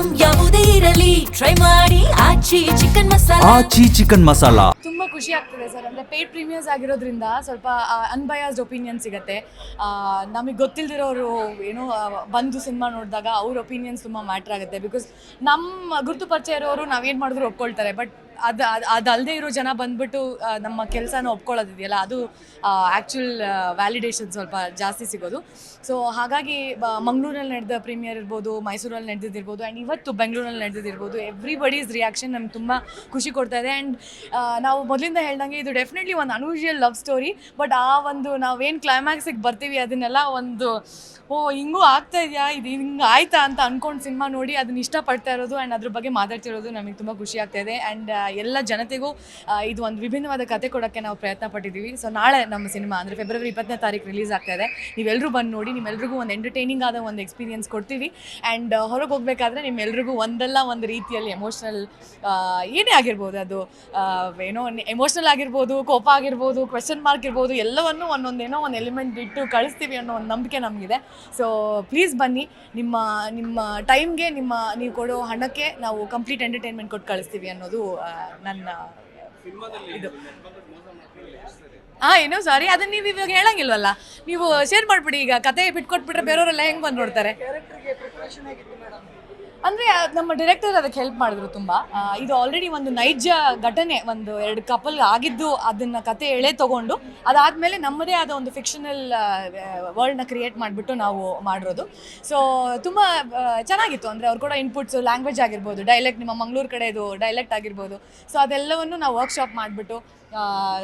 Item ಯಾವುದೇ ಇರಲಿ try ಮಾಡಿ ಆಚಿ ಚಿಕನ್ ಮಸಾಲಾ. ತುಂಬ ಖುಷಿ ಆಗ್ತದೆ ಸರ್. ಅಂದರೆ ಪೇಯ್ಡ್ ಪ್ರೀಮಿಯರ್ಸ್ ಆಗಿರೋದ್ರಿಂದ ಸ್ವಲ್ಪ ಅನ್ಬಯಾಸ್ಡ್ ಒಪಿನಿಯನ್ಸ್ ಸಿಗುತ್ತೆ. ನಮಗೆ ಗೊತ್ತಿಲ್ದಿರೋರು ಏನೋ ಬಂದು ಸಿನಿಮಾ ನೋಡಿದಾಗ ಅವ್ರ ಒಪಿನಿಯನ್ಸ್ ತುಂಬ ಮ್ಯಾಟ್ರ್ ಆಗುತ್ತೆ. ಬಿಕಾಸ್ ನಮ್ಮ ಗುರುತು ಪರಿಚಯ ಇರೋರು ನಾವೇನು ಮಾಡಿದ್ರು ಒಪ್ಕೊಳ್ತಾರೆ. ಬಟ್ ಅದಲ್ಲದೆ ಇರೋ ಜನ ಬಂದ್ಬಿಟ್ಟು ನಮ್ಮ ಕೆಲಸನ ಒಪ್ಕೊಳ್ಳೋದಿದೆಯಲ್ಲ, ಅದು ಆ್ಯಕ್ಚುಲ್ ವ್ಯಾಲಿಡೇಷನ್ ಸ್ವಲ್ಪ ಜಾಸ್ತಿ ಸಿಗೋದು. ಸೊ ಹಾಗಾಗಿ ಮಂಗಳೂರಲ್ಲಿ ನಡೆದ ಪ್ರೀಮಿಯರ್ ಇರ್ಬೋದು, ಮೈಸೂರಲ್ಲಿ ನಡೆದಿದ್ದಿರ್ಬೋದು, ಆ್ಯಂಡ್ ಇವತ್ತು ಬೆಂಗಳೂರಲ್ಲಿ ನಡೆದಿದ್ದಿರ್ಬೋದು, ಎವ್ರಿಬಡೀಸ್ ರಿಯಾಕ್ಷನ್ ನಮ್ಗೆ ತುಂಬ ಖುಷಿ ಕೊಡ್ತಾ ಇದೆ. ಆ್ಯಂಡ್ ನಾವು ಮೊದಲಿಂದ ಹೇಳ್ದಂಗೆ ಇದು ಡೆಫಿನೆಟ್ಲಿ ಒಂದು ಅನ್ಯೂಶುವಲ್ ಲವ್ ಸ್ಟೋರಿ. ಬಟ್ ಆ ಒಂದು ನಾವೇನು ಕ್ಲೈಮ್ಯಾಕ್ಸಿಗೆ ಬರ್ತೀವಿ ಅದನ್ನೆಲ್ಲ ಒಂದು ಹಿಂಗೂ ಆಗ್ತಾ ಇದೆಯಾ, ಇದು ಹಿಂಗೆ ಆಯ್ತಾ ಅಂತ ಅಂದ್ಕೊಂಡು ಸಿನಿಮಾ ನೋಡಿ ಅದನ್ನ ಇಷ್ಟಪಡ್ತಾ ಇರೋದು ಆ್ಯಂಡ್ ಅದ್ರ ಬಗ್ಗೆ ಮಾತಾಡ್ತಿರೋದು ನಮಗೆ ತುಂಬ ಖುಷಿ ಆಗ್ತಾ ಇದೆ. ಆ್ಯಂಡ್ ಎಲ್ಲ ಜನತೆಗೂ ಇದು ಒಂದು ವಿಭಿನ್ನವಾದ ಕತೆ ಕೊಡೋಕ್ಕೆ ನಾವು ಪ್ರಯತ್ನ ಪಟ್ಟಿದ್ದೀವಿ. ಸೊ ನಾಳೆ ನಮ್ಮ ಸಿನಿಮಾ ಅಂದರೆ ಫೆಬ್ರವರಿ 20ನೇ ತಾರೀಕು ರಿಲೀಸ್ ಆಗ್ತಾ ಇದೆ. ನೀವೆಲ್ಲರೂ ಬಂದು ನೋಡಿ, ನಿಮ್ಮೆಲ್ರಿಗೂ ಒಂದು ಎಂಟರ್ಟೈನಿಂಗ್ ಆದ ಒಂದು ಎಕ್ಸ್ಪೀರಿಯನ್ಸ್ ಕೊಡ್ತೀವಿ. ಆ್ಯಂಡ್ ಹೊರಗೆ ಹೋಗಬೇಕಾದ್ರೆ ನಿಮ್ಮೆಲ್ರಿಗೂ ಒಂದಲ್ಲ ಒಂದು ರೀತಿಯಲ್ಲಿ ಎಮೋಷ್ನಲ್ ಏನೇ ಆಗಿರ್ಬೋದು, ಅದು ಏನೋ ಎಮೋಷ್ನಲ್ ಆಗಿರ್ಬೋದು, ಕೋಪ ಆಗಿರ್ಬೋದು, ಕ್ವೆಶ್ಚನ್ ಮಾರ್ಕ್ ಇರ್ಬೋದು, ಎಲ್ಲವನ್ನೂ ಒಂದೊಂದೇನೋ ಒಂದು ಎಲಿಮೆಂಟ್ ಇಟ್ಟು ಕಳಿಸ್ತೀವಿ ಅನ್ನೋ ಒಂದು ನಂಬಿಕೆ ನಮಗಿದೆ. ಸೊ ಪ್ಲೀಸ್ ಬನ್ನಿ. ನಿಮ್ಮ ಟೈಮ್ಗೆ, ನೀವು ಕೊಡೋ ಹಣಕ್ಕೆ ನಾವು ಕಂಪ್ಲೀಟ್ ಎಂಟರ್ಟೈನ್ಮೆಂಟ್ ಕೊಟ್ಟು ಕಳಿಸ್ತೀವಿ ಅನ್ನೋದು ನನ್ನ ಇದು. ಏನೋ ಸಾರಿ, ಅದನ್ನು ನೀವು ಇವಾಗ ಹೇಳಂಗಿಲ್ವಲ್ಲ. ನೀವು ಶೇರ್ ಮಾಡಿಬಿಡಿ. ಈಗ ಕತೆ ಬಿಟ್ಕೊಟ್ಬಿಟ್ರೆ ಬೇರೆಯವರೆಲ್ಲ ಹೆಂಗೆ ಬಂದು ನೋಡ್ತಾರೆ. ಅಂದರೆ ನಮ್ಮ ಡೈರೆಕ್ಟರ್ ಅದಕ್ಕೆ ಹೆಲ್ಪ್ ಮಾಡಿದ್ರು ತುಂಬ. ಇದು ಆಲ್ರೆಡಿ ಒಂದು ನೈಜ ಘಟನೆ, ಒಂದು 2 ಕಪಲ್ ಆಗಿದ್ದು ಅದನ್ನು ಕತೆ ಎಳೆ ತೊಗೊಂಡು ಅದಾದಮೇಲೆ ನಮ್ಮದೇ ಆದ ಒಂದು ಫಿಕ್ಷನಲ್ ವರ್ಲ್ಡ್ನ ಕ್ರಿಯೇಟ್ ಮಾಡಿಬಿಟ್ಟು ನಾವು ಮಾಡಿರೋದು. ಸೊ ತುಂಬ ಚೆನ್ನಾಗಿತ್ತು. ಅಂದರೆ ಅವ್ರು ಕೂಡ ಇನ್ಪುಟ್ಸು, ಲ್ಯಾಂಗ್ವೇಜ್ ಆಗಿರ್ಬೋದು, ಡೈಲೆಕ್ಟ್, ನಿಮ್ಮ ಮಂಗಳೂರು ಕಡೆದು ಡೈಲೆಕ್ಟ್ ಆಗಿರ್ಬೋದು. ಸೊ ಅದೆಲ್ಲವನ್ನು ನಾವು ವರ್ಕ್ಶಾಪ್ ಮಾಡಿಬಿಟ್ಟು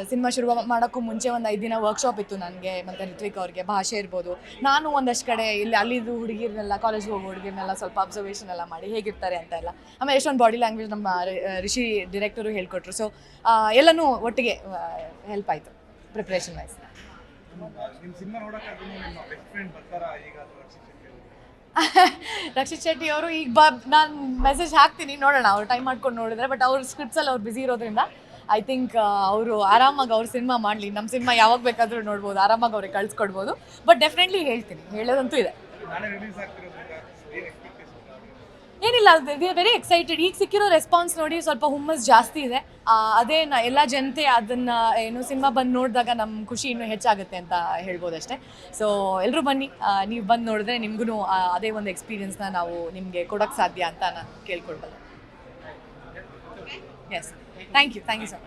ಸಿನಿಮಾ ಶುರು ಮಾಡೋಕ್ಕೂ ಮುಂಚೆ ಒಂದು 5 ದಿನ ವರ್ಕ್ಶಾಪ್ ಇತ್ತು ನನಗೆ ಮತ್ತು ರಿತ್ವಿಕ್ ಅವ್ರಿಗೆ. ಭಾಷೆ ಇರ್ಬೋದು, ನಾನು ಒಂದಷ್ಟು ಕಡೆ ಅಲ್ಲಿದ್ದು ಹುಡುಗಿರನ್ನೆಲ್ಲ, ಕಾಲೇಜ್ಗೆ ಹೋಗೋ ಹುಡುಗಿರನ್ನೆಲ್ಲ ಸ್ವಲ್ಪ ಅಬ್ಸರ್ವೇಷನ್ ಎಲ್ಲ ಮಾಡಿ ಹೇಗಿರ್ತಾರೆ ಅಂತ ಎಲ್ಲ. ಆಮೇಲೆ ಎಷ್ಟೊಂದು ಬಾಡಿ ಲ್ಯಾಂಗ್ವೇಜ್ ನಮ್ಮ ರಿಷಿ ಡೈರೆಕ್ಟರು ಹೇಳ್ಕೊಟ್ರು. ಸೊ ಎಲ್ಲನೂ ಒಟ್ಟಿಗೆ ಹೆಲ್ಪ್ ಆಯಿತು ಪ್ರಿಪ್ರೇಷನ್ ವೈಸ್. ರಕ್ಷಿತ್ ಶೆಟ್ಟಿ ಅವರು ಈಗ ನಾನು ಮೆಸೇಜ್ ಹಾಕ್ತೀನಿ, ನೋಡೋಣ ಅವ್ರು ಟೈಮ್ ಮಾಡ್ಕೊಂಡು ನೋಡಿದ್ರೆ. ಬಟ್ ಅವ್ರ ಸ್ಕ್ರಿಪ್ಟ್ಸಲ್ಲಿ ಅವ್ರು ಬ್ಯುಸಿ ಇರೋದ್ರಿಂದ ಐ ಥಿಂಕ್ ಅವರು ಆರಾಮಾಗಿ ಅವ್ರ ಸಿನಿಮಾ ಮಾಡಲಿ. ನಮ್ಮ ಸಿನಿಮಾ ಯಾವಾಗ ಬೇಕಾದರೂ ನೋಡ್ಬೋದು, ಆರಾಮಾಗಿ ಅವ್ರಿಗೆ ಕಳಿಸ್ಕೊಡ್ಬೋದು. ಬಟ್ ಡೆಫಿನೆಟ್ಲಿ ಹೇಳ್ತೀನಿ, ಹೇಳೋದಂತೂ ಇದೆ. ಏನಿಲ್ಲ, ವೆರಿ ಎಕ್ಸೈಟೆಡ್. ಈಗ ಸಿಕ್ಕಿರೋ ರೆಸ್ಪಾನ್ಸ್ ನೋಡಿ ಸ್ವಲ್ಪ ಹುಮ್ಮಸ್ ಜಾಸ್ತಿ ಇದೆ. ಅದೇ ಎಲ್ಲ ಜನತೆ ಅದನ್ನು ಏನು ಸಿನಿಮಾ ಬಂದು ನೋಡಿದಾಗ ನಮ್ಮ ಖುಷಿ ಇನ್ನೂ ಹೆಚ್ಚಾಗುತ್ತೆ ಅಂತ ಹೇಳ್ಬೋದು ಅಷ್ಟೇ. ಸೊ ಎಲ್ಲರೂ ಬನ್ನಿ, ನೀವು ಬಂದು ನೋಡಿದ್ರೆ ನಿಮಗೂ ಅದೇ ಒಂದು ಎಕ್ಸ್ಪೀರಿಯನ್ಸ್ನ ನಾವು ನಿಮಗೆ ಕೊಡೋಕ್ಕೆ ಸಾಧ್ಯ ಅಂತ ನಾನು ಕೇಳ್ಕೊಳ್ಬೋದು. Yes, thank you so much.